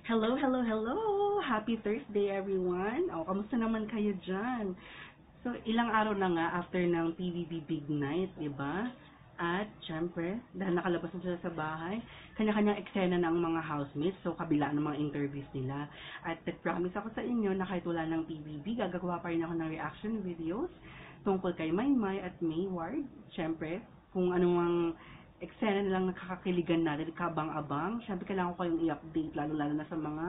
Hello, hello, hello! Happy Thursday, everyone! Kamusta naman kayo dyan? So, ilang araw na nga after ng PBB Big Night, diba? At, syempre, dahil nakalabas na sila sa bahay, kanya-kanyang eksena ng mga housemates, so kabila ng mga interviews nila. At nag-promise ako sa inyo na kahit wala ng PBB, gagagawa pa rin ako ng reaction videos tungkol kay Maymay at Mayward. Syempre, kung anong eksena nilang nakakakiligan natin, kabang-abang. Siyempre, kailangan ko kayong i-update, lalo-lalo na sa mga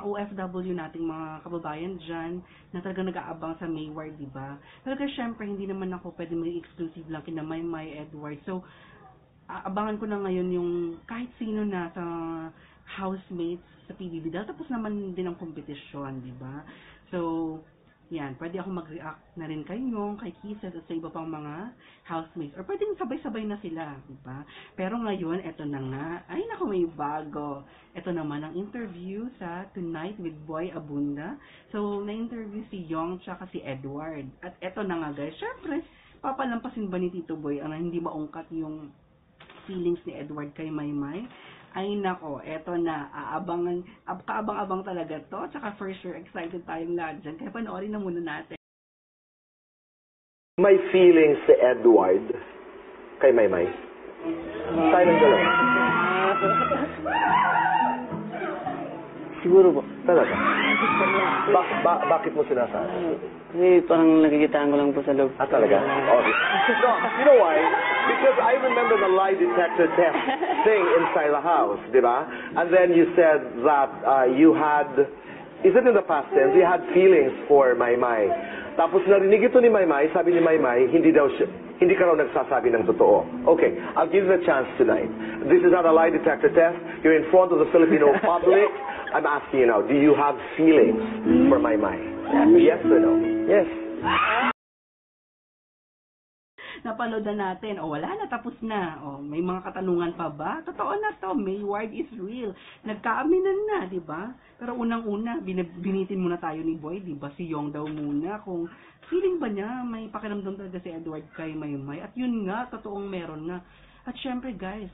OFW nating mga kababayan dyan, na talagang nag-aabang sa Mayward, diba? Pero kasi syempre, hindi naman ako pwede mag-exclusive lang kina Maymay, Edward. So, abangan ko na ngayon yung kahit sino na sa housemates sa PBB. Dahil tapos naman din ang kompetisyon, diba? So, yan, pwede ako mag-react na rin kay Nyong, kay Kisses, at sa iba pang mga housemates. Or pwedeng sabay-sabay na sila, diba? Pero ngayon, eto na nga. Ay, naku, may bago. Eto naman ang interview sa Tonight with Boy Abunda. So, na-interview si Yong tsaka si Edward. At eto na nga, guys. Syempre, papalampasin ba ni Tito Boy ang hindi maungkat yung feelings ni Edward kay Maymay? Ay nako, eto na, kaabang-abang talaga to, tsaka for sure, excited tayong lahat dyan, kaya panoorin na muna natin. May feelings si Edward kay Maymay? Tayo ng dalawa. Siguro po. Talaga? Bakit mo sinasabi? Kasi parang nakikitaan ko lang po sa loob. Talaga? Oh. No, you know why? Because I remember the lie detector test thing inside the house, di ba? And then you said that you had, is it in the past tense, you had feelings for Maymay. Tapos narinig ito ni Maymay, sabi ni Maymay, hindi ka raw nagsasabi ng totoo. Okay, I'll give you a chance tonight. This is not a lie detector test. You're in front of the Filipino public. I'm asking you now, do you have feelings for Maymay? Yes or no? Yes. Napanood na natin, wala na, tapos na. May mga katanungan pa ba? Totoo na to, Mayward is real. Nagkaaminan na, di ba? Pero unang-una, binitin muna tayo ni Boy, di ba? Si Yong daw muna, kung feeling ba niya, may pakiramdam talaga si Edward kay Maymay. At yun nga, totoong meron na. At syempre guys,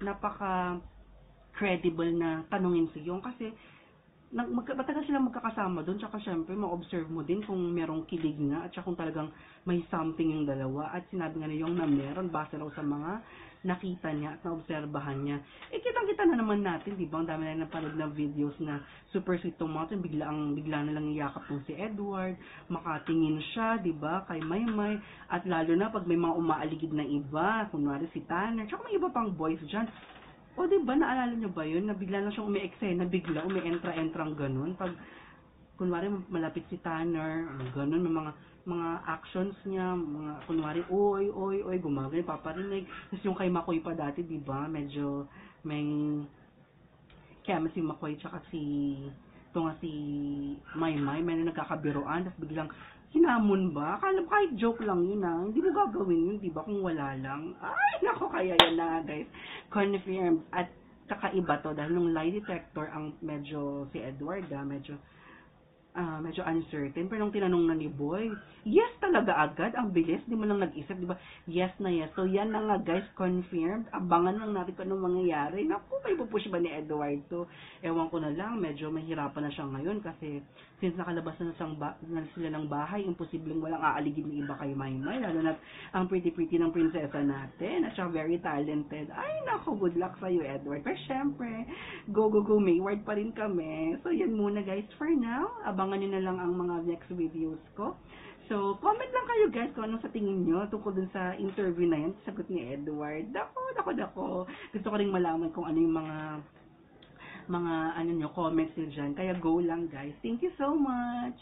napaka-credible na tanungin si Yong kasi matagal sila magkakasama doon, tsaka syempre ma-observe mo din kung merong kilig nga at tsaka kung talagang may something yung dalawa, at sinabi nga niya na meron base raw sa mga nakita niya at naobserbahan niya. Kitang-kita na naman natin, di ba? Ang dami na napanood na videos na super sweet tong mga, bigla na lang iyakap ng si Edward, makatingin siya, di ba, kay Maymay, at lalo na pag may mga umaaligid na iba, kunwari si Tanner, tsaka may iba pang boys dyan. Diba, naalala nyo ba yun? Na bigla na siyang umi-eksena, bigla, umi-entra-entrang ganun. Pag, kunwari, malapit si Tanner, ganun, may mga actions niya, mga, kunwari, oy, gumagay, paparinig. Tapos yung kay Makoy pa dati, diba, medyo, may, kaya si Makoy, tsaka si Maymay, may nagkakabiroan, tapos biglang, hinamon ba? Akala mo kahit joke lang yun hindi mo gagawin yun, di ba? Kung wala lang. Ay, nako, kaya yan na guys. Confirmed. At kakaiba to dahil nung lie detector ang medyo si Edward medyo uncertain. Pero nung tinanong na ni Boy, yes talaga agad, ang bilis, di mo lang nag-isip, di ba? Yes na yes. So yan na nga guys, confirmed. Abangan lang natin kung anong mangyayari. Naku, may pupush ba ni Edward to? Ewan ko na lang, medyo mahirapan na siya ngayon kasi since nakalabas na sila ng bahay, imposibleng walang aaligid ng iba kay Maymay, lalo na ang pretty-pretty ng prinsesa natin, at saka very talented. Ay naku, good luck sa'yo Edward. Pero syempre, go Mayward pa rin kami. So yan muna guys for now. Abangan nyo na lang ang mga next videos ko. So, comment lang kayo guys kung anong sa tingin nyo tungkol dun sa interview na yan, sagot ni Edward. Dako. Gusto ko rin malaman kung ano yung mga comments nyo dyan. Kaya go lang guys. Thank you so much!